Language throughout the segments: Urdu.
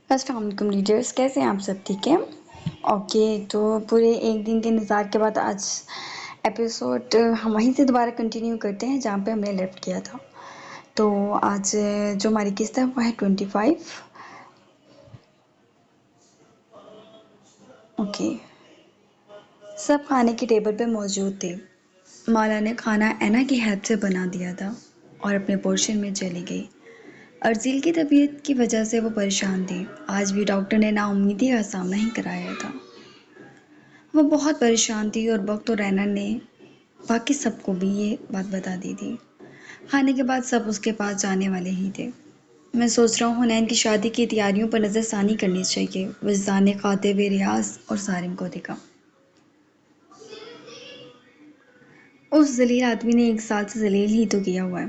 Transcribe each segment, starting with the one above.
السلام علیکم لیڈرس، کیسے ہیں آپ سب؟ ٹھیک ہے؟ اوکے، تو پورے ایک دن کے انتظار کے بعد آج ایپیسوڈ ہم وہیں سے دوبارہ کنٹینیو کرتے ہیں جہاں پہ ہم نے لیفٹ کیا تھا۔ تو آج جو ہماری قسط ہے وہ ہے 25۔ اوکے، سب کھانے کی ٹیبل پہ موجود تھے۔ مالا نے کھانا اینا کی ہیلپ سے بنا دیا تھا اور اپنے پورشن میں چلی گئی۔ ارزیل کی طبیعت کی وجہ سے وہ پریشان تھی۔ آج بھی ڈاکٹر نے نا امیدی کا سامنا ہی کرایا تھا۔ وہ بہت پریشان تھی اور بخت اور رینا نے باقی سب کو بھی یہ بات بتا دی تھی۔ کھانے کے بعد سب اس کے پاس جانے والے ہی تھے۔ میں سوچ رہا ہوں حنین کی شادی کی تیاریوں پر نظر ثانی کرنی چاہیے، وجدان نے کھاتے ہوئے ریاض اور سارم کو دیکھا۔ اس ذلیل آدمی نے 1 سال سے ذلیل ہی تو کیا ہوا ہے۔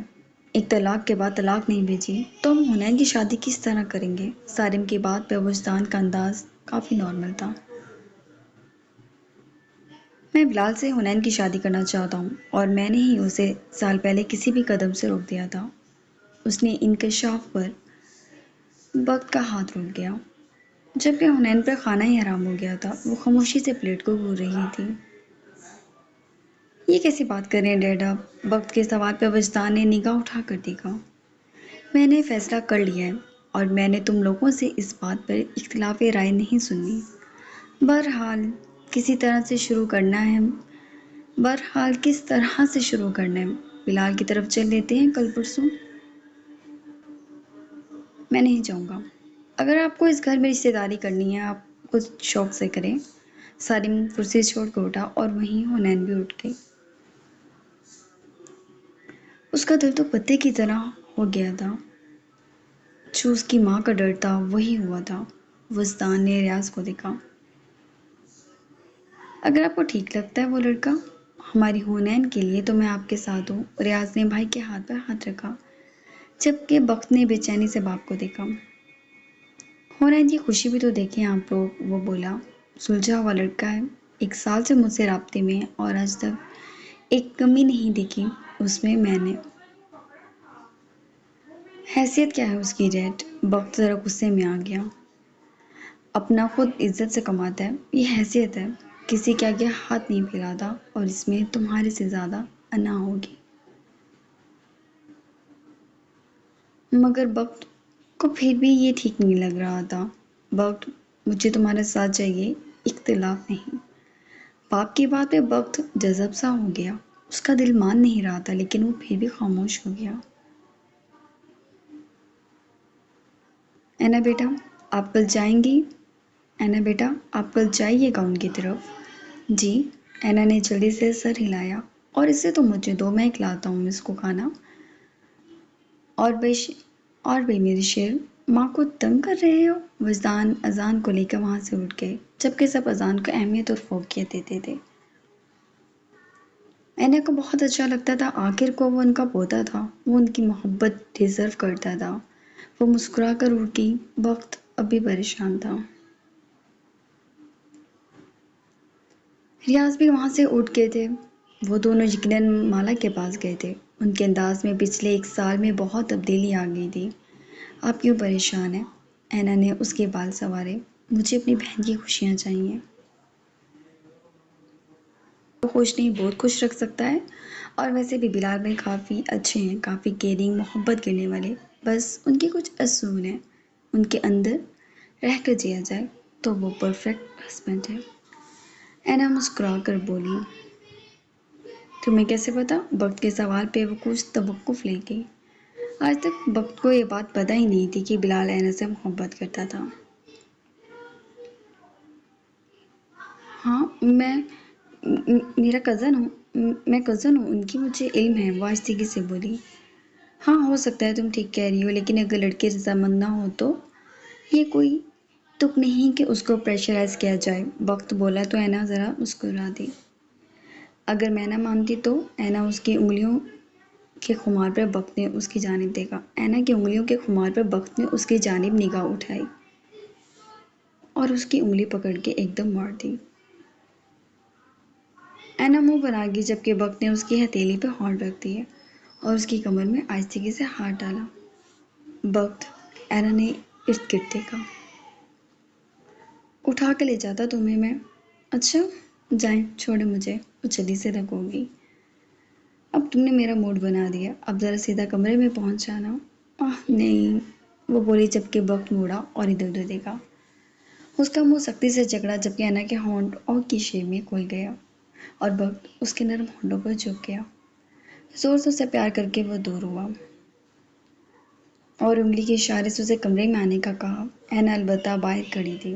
ایک طلاق کے بعد طلاق نہیں بھیجی تو ہم حنین کی شادی کس طرح کریں گے؟ سارم کی بات پہ وجدان کا انداز کافی نارمل تھا۔ میں بلال سے حنین کی شادی کرنا چاہتا ہوں اور میں نے ہی اسے سال پہلے کسی بھی قدم سے روک دیا تھا۔ اس نے انکشاف پر وقت کا ہاتھ رک گیا، جبکہ حنین پر کھانا ہی حرام ہو گیا تھا۔ وہ خاموشی سے پلیٹ کو گھور رہی تھی۔ یہ کیسی بات کر رہے ہیں ڈیڈ آپ؟ وقت کے سوال پہ وجدان نے نگاہ اٹھا کر دیکھا۔ میں نے فیصلہ کر لیا ہے اور میں نے تم لوگوں سے اس بات پر اختلاف رائے نہیں سنی۔ بہرحال کسی طرح سے شروع کرنا ہے بہرحال کس طرح سے شروع کرنا ہے؟ بلال کی طرف چل لیتے ہیں کل پرسوں؟ میں نہیں جاؤں گا۔ اگر آپ کو اس گھر میں رشتہ داری کرنی ہے آپ کچھ شوق سے کریں۔ سارم کرسی چھوڑ کر اٹھا اور وہیں حنین بھی اٹھ گئی۔ اس کا دل تو پتے کی طرح ہو گیا تھا۔ جو اس کی ماں کا ڈر تھا وہی ہوا تھا۔ وجدان نے ریاض کو دیکھا۔ اگر آپ کو ٹھیک لگتا ہے وہ لڑکا ہماری حنین کے لیے تو میں آپ کے ساتھ ہوں۔ ریاض نے بھائی کے ہاتھ پر ہاتھ رکھا، جبکہ بخت نے بے چینی سے باپ کو دیکھا۔ حنین کی خوشی بھی تو دیکھیں آپ لوگ، وہ بولا۔ سلجھا ہوا لڑکا ہے، 1 سال سے مجھ سے رابطے میں اور آج تک ایک کمی نہیں دیکھی اس میں نے۔ حیثیت کیا ہے اس کی ڈیڈ؟ بخت ذرا غصے میں آ گیا۔ اپنا خود عزت سے کماتا ہے، یہ حیثیت ہے۔ کسی کے آگے ہاتھ نہیں پھیلاتا اور اس میں تمہارے سے زیادہ انا ہوگی۔ مگر بخت کو پھر بھی یہ ٹھیک نہیں لگ رہا تھا۔ بخت مجھے تمہارے ساتھ چاہیے، اختلاف نہیں۔ باپ کی بات پہ بخت جذب سا ہو گیا۔ اس کا دل مان نہیں رہا تھا لیکن وہ پھر بھی خاموش ہو گیا۔ اینا بیٹا آپ کل جائیں گی؟ اینا بیٹا آپ کل جائیے گا ان کی طرف؟ جی۔ اینا نے جلدی سے سر ہلایا۔ اور اسے تو مجھے دو، میں کھلاتا ہوں اس کو کھانا۔ اور بھئی میری شیر، ماں کو تنگ کر رہے ہو؟ وجدان اذان کو لے کر وہاں سے اٹھ گئے، جبکہ سب اذان کو اہمیت اور فوقیت دیتے تھے۔ اینا کو بہت اچھا لگتا تھا، آخر کو وہ ان کا پوتا تھا، وہ ان کی محبت ڈیزرو کرتا تھا۔ وہ مسکرا کر اٹھی۔ وقت اب بھی پریشان تھا۔ ریاض بھی وہاں سے اٹھ گئے تھے۔ وہ دونوں یقیناً مالا کے پاس گئے تھے۔ ان کے انداز میں پچھلے 1 سال میں بہت تبدیلی آ گئی تھی۔ آپ کیوں پریشان ہیں؟ اینا نے اس کے بال سنوارے۔ مجھے اپنی بہن کی خوشیاں چاہیے۔ وہ خوش نہیں بہت خوش رکھ سکتا ہے، اور ویسے بھی بلال بھائی کافی اچھے ہیں، کافی کیئرنگ، محبت کرنے والے۔ بس ان کے کچھ اصول ہیں، ان کے اندر رہ کر جیا جائے تو وہ پرفیکٹ ہسبینڈ ہے۔ اینا مسکرا کر بولی۔ تمہیں کیسے پتا؟ وقت کے سوال پہ وہ کچھ توقف لے گئی۔ آج تک وقت کو یہ بات پتہ ہی نہیں تھی کہ بلال اینا سے محبت کرتا تھا۔ ہاں میرا کزن ہوں، میں کزن ہوں ان کی، مجھے علم ہے، وہ آہستگی سے بولی۔ ہاں ہو سکتا ہے تم ٹھیک کہہ رہی ہو، لیکن اگر لڑکی رضامند نہ ہو تو؟ یہ کوئی تک نہیں کہ اس کو پریشرائز کیا جائے، وقت بولا تو اینا ذرا مسکرا دی۔ اگر میں نہ مانتی تو؟ اینا اس کی انگلیوں کے خمار پر وقت نے اس کی جانب دیکھا۔ اینا کی انگلیوں کے خمار پر وقت نے اس کی جانب نگاہ اٹھائی اور اس کی انگلی پکڑ کے ایک دم موڑ دی۔ اینا منہ بنا گئی، جبکہ وقت نے اس کی ہتھیلی پہ ہاتھ رکھ دیے اور اس کی کمر میں آہستگی سے ہاتھ ڈالا۔ وقت، اینا نے ارد گرد دیکھا۔ اٹھا کے لے جاتا تمہیں میں۔ اچھا جائیں چھوڑے مجھے، وہ جلدی سے تک ہوگی۔ اب تم نے میرا موڈ بنا دیا، اب ذرا سیدھا کمرے میں پہنچ جانا۔ نہیں، وہ بولی جبکہ وقت موڑا اور ادھر ادھر دیکھا۔ اس کا منہ سختی سے جکڑا جبکہ انا کے ہونٹ اور کی شیپ میں کھل گیا اور وقت اس کے نرم ہونٹوں پر جھک گیا۔ زور سے اسے پیار کر کے وہ دور ہوا اور انگلی کے اشارے سے اسے کمرے میں آنے کا کہا۔ اینا البتہ باہر کھڑی تھی۔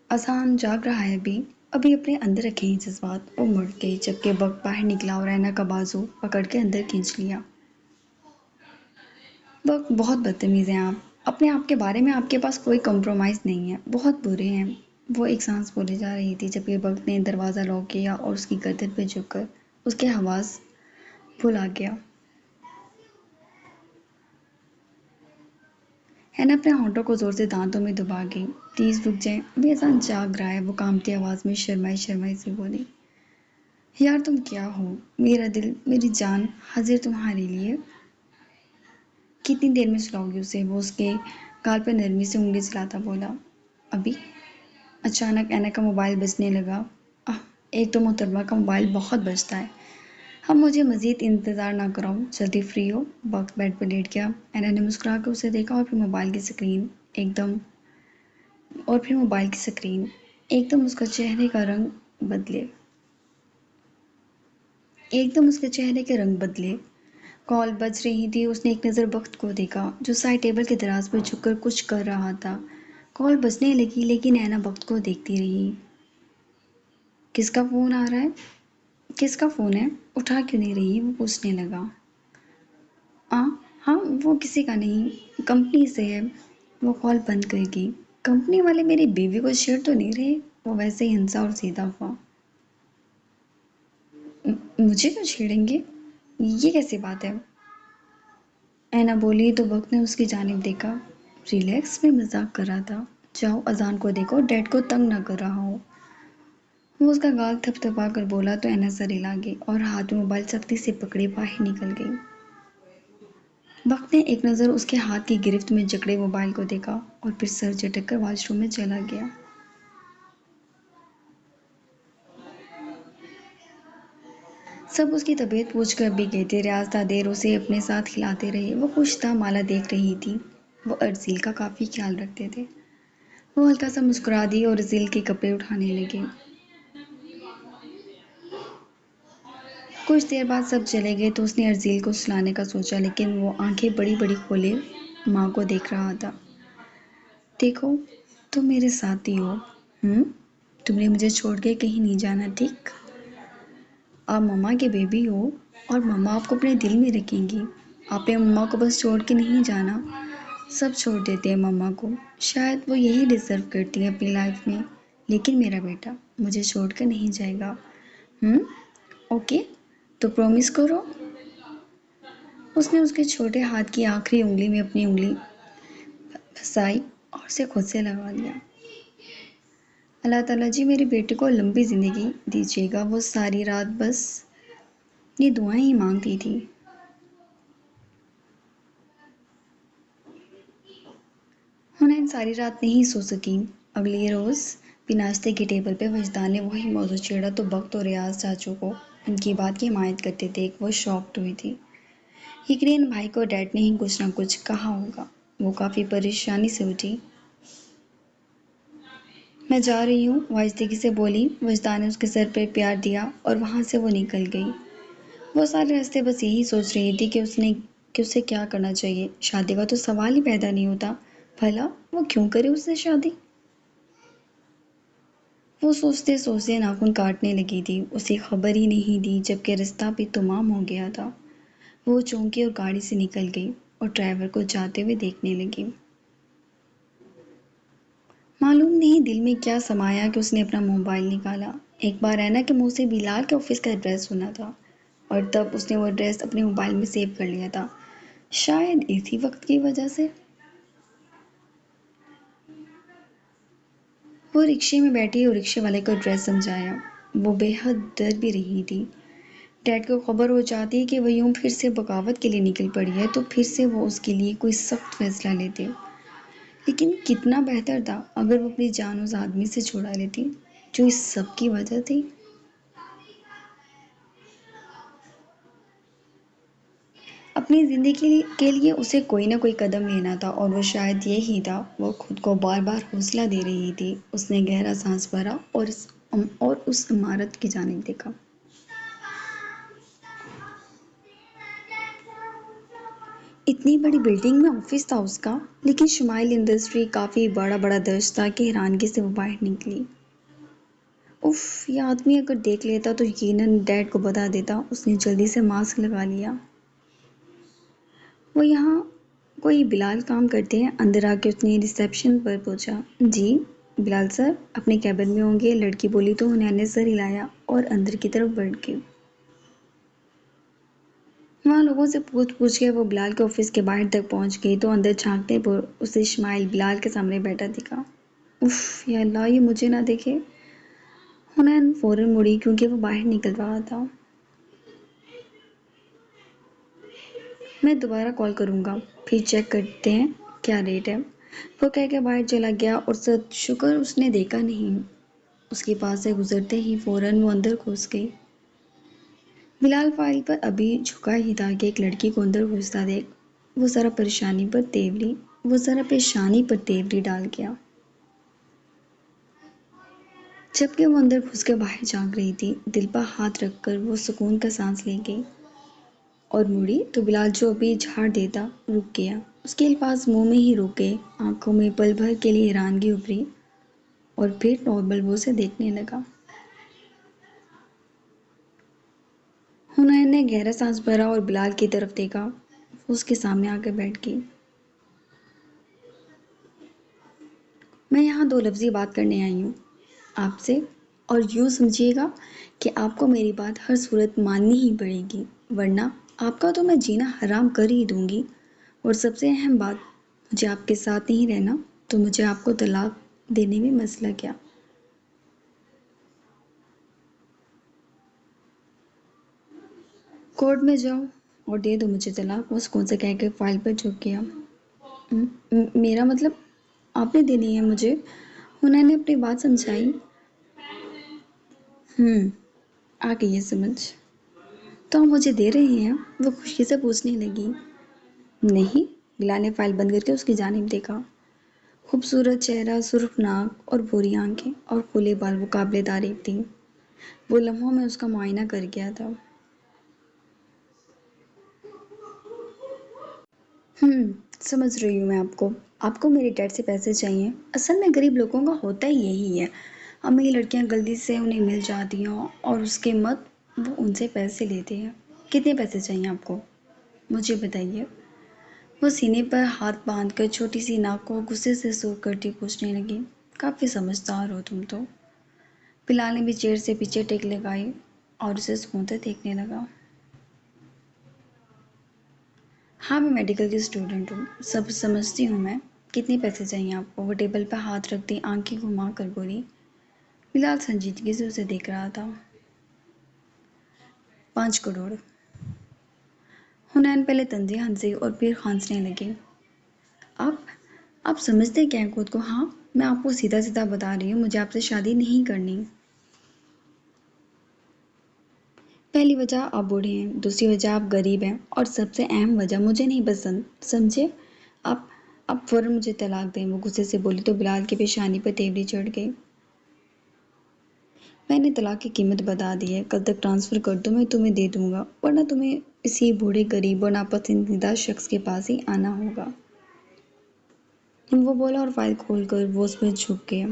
اذہان جاگ رہا ہے ابھی اپنے اندر رکھے ہیں جذبات۔ وہ مڑ گئی جبکہ وقت باہر نکلا اور اینا کا بازو پکڑ کے اندر کھینچ لیا۔ وقت بہت بدتمیز ہیں آپ، اپنے آپ کے بارے میں آپ کے پاس کوئی کمپرومائز نہیں ہے، بہت برے ہیں۔ وہ ایک سانس بولے جا رہی تھی جبکہ وقت نے دروازہ لاک کیا اور اس کی گردن پہ جھک کر اس کے حواس بھلا گیا۔ اینا اپنے ہونٹوں کو زور سے دانتوں میں دبا گئی۔ پلیز رک جائیں، ابھی اذان جاگ رہا ہے، وہ کانپتی آواز میں شرمائی شرمائی سے بولی۔ یار تم کیا ہو، میرا دل میری جان حاضر تمہارے لیے۔ کتنی دیر میں سلاؤ گی اسے، وہ اس کے گال پر نرمی سے انگلی چلاتا بولا۔ ابھی؟ اچانک اینا کا موبائل بجنے لگا۔ ایک تو محترمہ کا موبائل بہت بجتا ہے، اب مجھے مزید انتظار نہ کراؤ، جلدی فری ہو۔ وقت بیڈ پر لیٹ گیا۔ اینا نے مسکرا کر اسے دیکھا اور پھر موبائل کی سکرین ایک دم اس کا چہرے کا رنگ بدلے۔ کال بج رہی تھی۔ اس نے ایک نظر وقت کو دیکھا جو سائڈ ٹیبل کے دراز پر جھک کر کچھ کر رہا تھا۔ کال بجنے لگی لیکن اینا وقت کو دیکھتی رہی۔ کس کا فون آ رہا ہے؟ کس کا فون ہے؟ اٹھا کیوں نہیں رہی؟ وہ پوچھنے لگا۔ ہاں وہ کسی کا نہیں، کمپنی سے ہے۔ وہ کال بند کر گئی۔ کمپنی والے میری بیوی کو چھیڑ تو نہیں رہے؟ وہ ویسے ہی ہنسا اور سیدھا ہوا۔ مجھے کیوں چھیڑیں گے؟ یہ کیسی بات ہے؟ اینا بولی تو وقت نے اس کی جانب دیکھا۔ ریلیکس، میں مذاق کر رہا تھا۔ جاؤ اذان کو دیکھو، ڈیڈ کو تنگ نہ کر رہا ہو۔ وہ اس کا گال تھپ تھپا کر بولا تو اینا سر ہلا گئی اور ہاتھ میں موبائل سختی سے پکڑے باہر نکل گئی۔ وقت نے ایک نظر اس کے ہاتھ کی گرفت میں جکڑے موبائل کو دیکھا اور پھر سر جھٹک کر واش روم میں چلا گیا۔ سب اس کی طبیعت پوچھ کر بھی گئے تھے۔ ریاض تا دیر اسے اپنے ساتھ کھلاتے رہے۔ وہ خوش تھا، مالا دیکھ رہی تھی۔ وہ ارزیل کا کافی خیال رکھتے تھے۔ وہ ہلکا سا مسکرا دی اور ارزیل کے کپڑے اٹھانے لگے۔ کچھ دیر بعد سب چلے گئے تو اس نے ارزیل کو سلانے کا سوچا لیکن وہ آنکھیں بڑی بڑی کھولے ماں کو دیکھ رہا تھا۔ دیکھو تم میرے ساتھ ہی ہو، تم نے مجھے چھوڑ کے کہیں نہیں جانا، ٹھیک؟ آپ مما کے بیبی ہو اور مما آپ کو اپنے دل میں رکھیں گی۔ آپ نے مما کو بس چھوڑ کے نہیں جانا۔ سب چھوڑ دیتے ہیں مما کو، شاید وہ یہی ڈیزرو کرتی ہیں اپنی لائف میں، لیکن میرا بیٹا مجھے چھوڑ کر نہیں جائے گا۔ اوکے تو پرومس کرو۔ اس نے اس کے چھوٹے ہاتھ کی آخری انگلی میں اپنی انگلی پھنسائی اور اسے خود سے لگا لیا۔ اللہ تعالیٰ جی میرے بیٹے کو لمبی زندگی دیجیے گا۔ وہ ساری رات بس یہ دعائیں ہی مانگتی تھی۔ حنین ساری رات نہیں سو سکی۔ اگلی روز بھی ناشتے کی ٹیبل پہ وجدان نے وہی موضوع چھیڑا تو وقت اور ریاض چاچو کو ان کی بات کی حمایت کرتے دیکھ وہ شاکڈ ہوئی تھی۔ یقیناً بھائی کو ڈیڈ نے ہی کچھ نہ کچھ کہا ہوگا۔ وہ کافی پریشانی سے اٹھی۔ میں جا رہی ہوں، وہ آہستگی سے بولی۔ وجدان نے اس کے سر پہ پیار دیا اور وہاں سے وہ نکل گئی۔ وہ سارے راستے بس یہی سوچ رہی تھی کہ اسے کیا کرنا چاہیے۔ شادی کا تو سوال ہی پیدا نہیں ہوتا، بھلا وہ کیوں کرے اس سے شادی؟ وہ سوچتے سوچتے ناخن کاٹنے لگی تھی۔ اسے خبر ہی نہیں دی جبکہ رستہ بھی تمام ہو گیا تھا۔ وہ چونکی اور گاڑی سے نکل گئی اور ڈرائیور کو جاتے ہوئے دیکھنے لگی۔ معلوم نہیں دل میں کیا سمایا کہ اس نے اپنا موبائل نکالا۔ ایک بار اینا کے منہ سے بلال کے آفس کا ایڈریس سنا تھا اور تب اس نے وہ ایڈریس اپنے موبائل میں سیو کر لیا تھا، شاید اسی وقت کی وجہ سے۔ وہ رکشے میں بیٹھی اور رکشے والے کو ایڈریس سمجھایا۔ وہ بے حد ڈر بھی رہی تھی۔ ڈیڈ کو خبر ہو جاتی کہ وہ یوں پھر سے بغاوت کے لیے نکل پڑی ہے تو پھر سے وہ اس کے لیے کوئی سخت فیصلہ لیتے۔ لیکن کتنا بہتر تھا اگر وہ اپنی جان اس آدمی سے چھڑا لیتی جو اس سب کی وجہ تھی۔ اپنی زندگی کے لیے اسے کوئی نہ کوئی قدم لینا تھا، اور وہ شاید یہی تھا۔ وہ خود کو بار بار حوصلہ دے رہی تھی۔ اس نے گہرا سانس بھرا اور اس عمارت کی جانب دیکھا۔ اتنی بڑی بلڈنگ میں آفس تھا اس کا، لیکن شمائل انڈسٹری کافی بڑا بڑا درج تھا کہ حیرانگی سے وہ باہر نکلی۔ اف، یہ آدمی اگر دیکھ لیتا تو یقیناً ڈیڈ کو بتا دیتا۔ اس نے جلدی سے ماسک لگا لیا۔ وہ یہاں کوئی بلال کام کرتے ہیں؟ اندر آ کے اس نے ریسیپشن پر پوچھا۔ جی بلال سر اپنے کیبن میں ہوں گے، لڑکی بولی تو انہوں نے سر ہلایا اور اندر کی طرف بڑھ گئی۔ وہاں لوگوں سے پوچھ پوچھ کے وہ بلال کے آفس کے باہر تک پہنچ گئی تو اندر جھانکنے پر اسے اسماعیل بلال کے سامنے بیٹھا دکھا۔ اف یا اللہ، یہ مجھے نہ دیکھے۔ حنین فوراً مڑی کیونکہ وہ باہر نکل رہا تھا۔ میں دوبارہ کال کروں گا، پھر چیک کرتے ہیں کیا ریٹ ہے، وہ کہہ کے باہر چلا گیا۔ اور سچ شکر اس نے دیکھا نہیں۔ اس کے پاس سے گزرتے ہی فوراً وہ اندر گھس گئی۔ بلال فائل پر ابھی جھکا ہی تھا کہ ایک لڑکی کو اندر گھستا دیکھ وہ ذرا پیشانی پر تیوری ڈال گیا۔ جبکہ وہ اندر گھس کے باہر جھانک رہی تھی، دل پر ہاتھ رکھ کر وہ سکون کا سانس لے گئی اور مڑی تو بلال جو ابھی جھاڑ دیتا رک گیا۔ اس کے الفاظ منہ میں ہی رک گئے، آنکھوں میں پل بھر کے لیے حیرانگی ابھری اور پھر نارمل وہ سے دیکھنے لگا۔ حنین نے گہرا سانس بھرا اور بلال کی طرف دیکھا۔ وہ اس کے سامنے آ کے بیٹھ گئی۔ میں یہاں دو لفظی بات کرنے آئی ہوں آپ سے، اور یوں سمجھیے گا کہ آپ کو میری بات ہر صورت ماننی ہی پڑے گی، ورنہ آپ کا تو میں جینا حرام کر ہی دوں گی۔ اور سب سے اہم بات، مجھے آپ کے ساتھ نہیں رہنا تو مجھے آپ کو طلاق دینے میں مسئلہ کیا؟ کورٹ میں جاؤ اور دے دو مجھے طلاق، وہ سکون سے کہہ کے فائل پر جھک گیا۔ میرا مطلب آپ نے دینی ہے مجھے، انہوں نے اپنی بات سمجھائی۔ آ گئی ہے سمجھ، تو آپ مجھے دے رہے ہیں؟ وہ خوشی سے پوچھنے لگی۔ نہیں، بلال نے فائل بند کر کے اس کی جانب دیکھا۔ خوبصورت چہرہ، سرخ ناک اور بھوری آنکھیں اور کھلے بال وہ قابل تعریف تھی۔ وہ لمحوں میں اس کا معائنہ کر گیا تھا۔ سمجھ رہی ہوں میں آپ کو میرے ڈیڈ سے پیسے چاہیے۔ اصل میں غریب لوگوں کا ہوتا ہی یہی ہے، امیر لڑکیاں جلدی سے انہیں مل جاتی ہیں اور اس کے مت وہ ان سے پیسے لیتے ہیں۔ کتنے پیسے چاہیے آپ کو؟ مجھے بتائیے۔ وہ سینے پر ہاتھ باندھ کر چھوٹی سی ناک کو غصے سے سرخ کرتی پوچھنے لگی۔ کافی سمجھدار ہو تم تو۔ بلال نے بھی چیئر سے پیچھے ٹیک لگائی اور اسے سکون سے دیکھنے لگا۔ ہاں میں میڈیکل کی اسٹوڈنٹ ہوں، سب سمجھتی ہوں میں۔ کتنے پیسے چاہیے آپ کو؟ وہ ٹیبل پہ ہاتھ رکھتی آنکھیں گھما کر بولی۔ بلال سنجیدگی سے اسے دیکھ رہا تھا۔ 5 کروڑ۔ حنین پہلے تنزیہ ہنسی اور پھر کھانسنے لگی۔ آپ آپ سمجھتے کیا ہیں خود کو؟ ہاں میں آپ کو سیدھا سیدھا بتا رہی ہوں، مجھے آپ سے شادی نہیں کرنی۔ پہلی وجہ آپ بوڑھے ہیں، دوسری وجہ آپ غریب ہیں، اور سب سے اہم وجہ مجھے نہیں پسند، سمجھے؟ آپ آپ فوراً مجھے طلاق دیں، وہ غصے سے بولی تو بلال کی پیشانی پر تیوری چڑھ گئی۔ میں نے طلاق کی قیمت بتا دی ہے، کل تک ٹرانسفر کر دو، میں تمہیں دے دوں گا، ورنہ تمہیں اسی بوڑھے غریب اور ناپسندیدہ شخص کے پاس ہی آنا ہوگا۔ وہ بولا اور فائل کھول کر وہ اس پر جھک گیا۔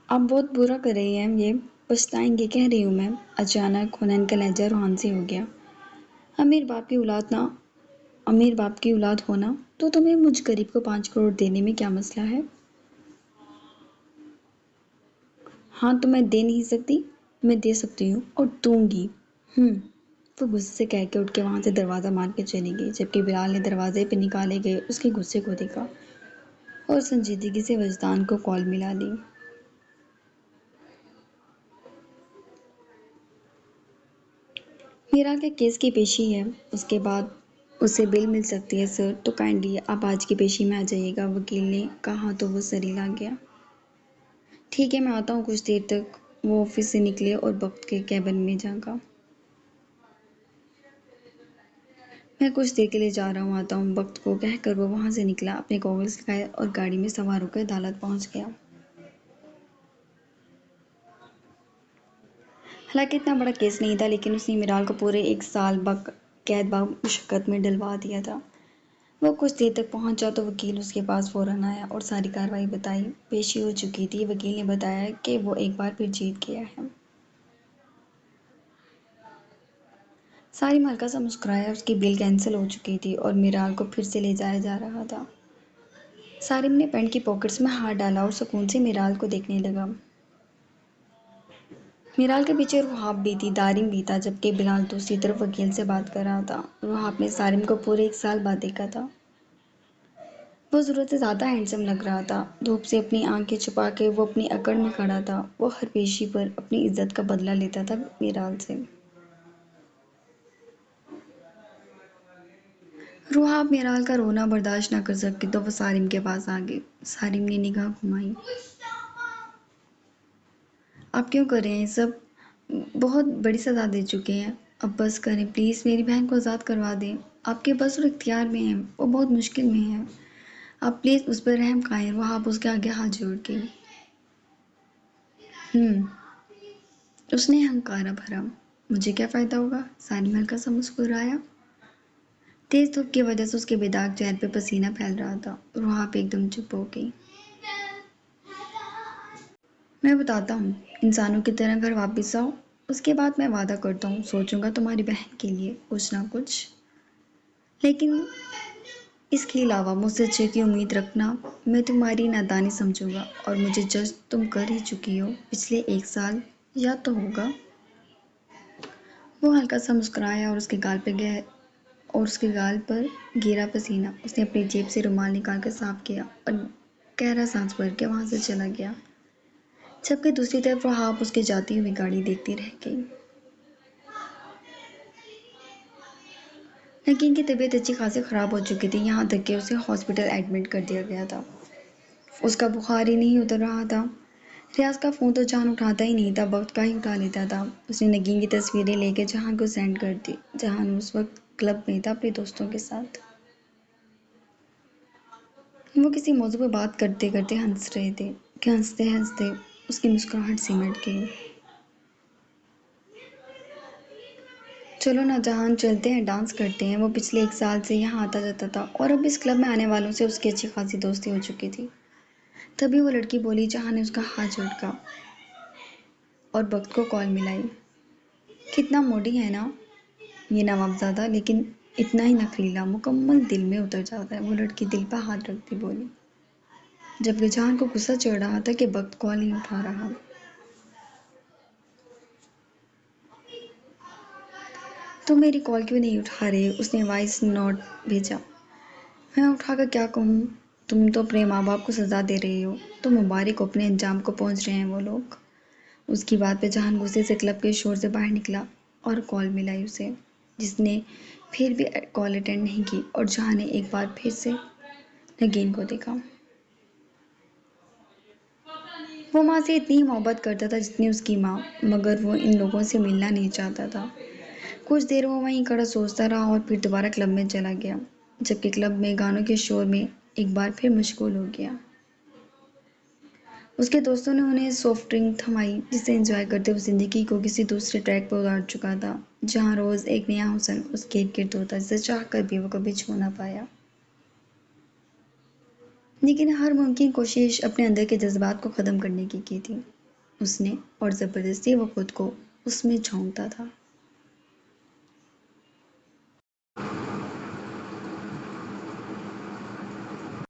آپ بہت برا کر رہی ہیں، یہ پچھتائیں گے کہہ رہی ہوں میں۔ اچانک حنین کا لہجہ روحانی ہو گیا۔ امیر باپ کی اولاد نہ امیر باپ کی اولاد ہونا تو تمہیں مجھ غریب کو 5 کروڑ دینے میں کیا مسئلہ ہے؟ ہاں تو میں دے نہیں سکتی؟ میں دے سکتی ہوں اور دوں گی۔ وہ غصے سے کہہ کے اٹھ کے وہاں سے دروازہ مار کے چلی گئی، جبکہ بلال نے دروازے پہ نکالے گئے اس کے غصے کو دیکھا اور سنجیدگی سے وجدان کو کال ملا لی۔ میرا کے کیس کی پیشی ہے، اس کے بعد اسے بیل مل سکتی ہے سر، تو کائنڈلی آپ آج کی پیشی میں آ جائیے گا، وکیل نے کہا تو وہ سر ہلا گیا۔ ٹھیک ہے، میں آتا ہوں کچھ دیر تک۔ وہ آفس سے نکلے اور بخت کے کیبن میں جاگا۔ میں کچھ دیر کے لیے جا رہا ہوں، آتا ہوں بخت کو کہہ کر وہ وہاں سے نکلا، اپنے گوگلز لگائے اور گاڑی میں سوار ہو کر عدالت پہنچ گیا۔ حالانکہ اتنا بڑا کیس نہیں تھا، لیکن اس نے میرال کو پورے 1 سال قید با مشقت میں ڈلوا دیا تھا۔ وہ کچھ دیر تک پہنچا تو وکیل اس کے پاس فوراً آیا اور ساری کارروائی بتائی۔ پیشی ہو چکی تھی۔ وکیل نے بتایا کہ وہ ایک بار پھر جیت گیا ہے۔ سارم ہلکا سا مسکرایا۔ اس کی بیل کینسل ہو چکی تھی اور میرال کو پھر سے لے جایا جا رہا تھا۔ سارم نے پینٹ کی پاکٹس میں ہاتھ ڈالا اور سکون سے میرال کو دیکھنے لگا۔ میرال کے پیچھے روحاب بھی تھی، دارم بھی تھا، جبکہ بلال دوسری طرف وکیل سے بات کر رہا تھا۔ روحاب نے سارم کو پورے 1 سال بعد دیکھا تھا۔ وہ ضرورت سے زیادہ ہینڈسم لگ رہا تھا۔ دھوپ سے اپنی آنکھیں چھپا کے وہ اپنی اکڑ میں کھڑا تھا۔ وہ ہر پیشی پر اپنی عزت کا بدلہ لیتا تھا میرال سے۔ روحاب میرال کا رونا برداشت نہ کر سکی تو وہ سارم کے پاس آ گئی۔ سارم نے نگاہ گھمائی۔ آپ کیوں کر رہے ہیں یہ سب؟ بہت بڑی سزا دے چکے ہیں، اب بس کریں پلیز، میری بہن کو آزاد کروا دیں۔ آپ کے بس اور اختیار میں ہیں، وہ بہت مشکل میں ہے، آپ پلیز اس پر رحم کھائیں۔ روحاب اس کے آگے ہاتھ جوڑ گئی۔ اس نے ہنکارا بھرا۔ مجھے کیا فائدہ ہوگا؟ سارم ہلکا سا مسکرایا۔ تیز دھوپ کی وجہ سے اس کے بے داغ چہرے پہ پسینہ پھیل رہا تھا۔ روحاب ایک دم چپ ہو گئی۔ میں بتاتا ہوں، انسانوں کی طرح گھر واپس آؤ، اس کے بعد میں وعدہ کرتا ہوں سوچوں گا تمہاری بہن کے لیے کچھ نہ کچھ، لیکن اس کے علاوہ مجھ سے اچھے کی امید رکھنا۔ میں تمہاری نادانی سمجھوں گا، اور مجھے جج تم کر ہی چکی ہو پچھلے 1 سال، یاد تو ہوگا۔ وہ ہلکا سا مسکرایا اور اس کے گال پر گرا پسینہ اس نے اپنی جیب سے رومال نکال کر صاف کیا اور گہرا سانس بھر کے وہاں سے چلا گیا، جبکہ دوسری طرف روحاب اس کے جاتی ہوئی گاڑی دیکھتی رہ گئی۔ نگین کی طبیعت اچھی خاصی خراب ہو چکی تھی، یہاں تک کہ اسے ہاسپٹل ایڈمٹ کر دیا گیا تھا۔ اس کا بخار ہی نہیں اتر رہا تھا۔ ریاض کا فون تو جہان اٹھاتا ہی نہیں تھا، وقت کا ہی اٹھا لیتا تھا۔ اس نے نگین کی تصویریں لے کے جہان کو سینڈ کر دی۔ جہان اس وقت کلب میں تھا اپنے دوستوں کے ساتھ۔ وہ کسی موضوع پہ بات کرتے کرتے ہنس رہے تھے کہ ہنستے ہنستے اس کی مسکراہٹ سمٹ گئی۔ چلو نا جہان، چلتے ہیں، ڈانس کرتے ہیں۔ وہ پچھلے 1 سال سے یہاں آتا جاتا تھا اور اب اس کلب میں آنے والوں سے اس کی اچھی خاصی دوستی ہو چکی تھی۔ تبھی وہ لڑکی بولی۔ جہان نے اس کا ہاتھ جھٹکا اور بخت کو کال ملائی۔ کتنا موڈی ہے نا یہ نوابزادہ، لیکن اتنا ہی نخریلا، مکمل دل میں اتر جاتا ہے۔ وہ لڑکی دل پہ ہاتھ رکھتی بولی، جبکہ جہان کو غصہ چڑھ رہا تھا کہ بخت کال نہیں اٹھا رہا۔ تم میری کال کیوں نہیں اٹھا رہے؟ اس نے وائس نوٹ بھیجا۔ میں اٹھا کر کیا کہوں؟ تم تو اپنے ماں باپ کو سزا دے رہے ہو، تو مبارک ہو، اپنے انجام کو پہنچ رہے ہیں وہ لوگ۔ اس کی بات پہ جہان غصے سے کلب کے شور سے باہر نکلا اور کال ملائی اسے، جس نے پھر بھی کال اٹینڈ نہیں کی، اور جہان نے ایک بار پھر سے نگین کو دیکھا۔ وہ ماں سے اتنی ہی محبت کرتا تھا جتنی اس کی ماں، مگر وہ ان لوگوں سے ملنا نہیں چاہتا تھا۔ کچھ دیر وہ وہیں کھڑا سوچتا رہا اور پھر دوبارہ کلب میں چلا گیا، جبکہ کلب میں گانوں کے شور میں ایک بار پھر مشغول ہو گیا۔ اس کے دوستوں نے انہیں سافٹ ڈرنک تھمائی، جسے انجوائے کرتے وہ زندگی کو کسی دوسرے ٹریک پر اتار چکا تھا، جہاں روز ایک نیا حسن اس کے ارد گرد ہوتا جسے چاہ کر بھی وہ کبھی چھو نہ پایا۔ لیکن ہر ممکن کوشش اپنے اندر کے جذبات کو ختم کرنے کی تھی اس نے، اور زبردستی وہ خود کو اس میں جھونکتا تھا۔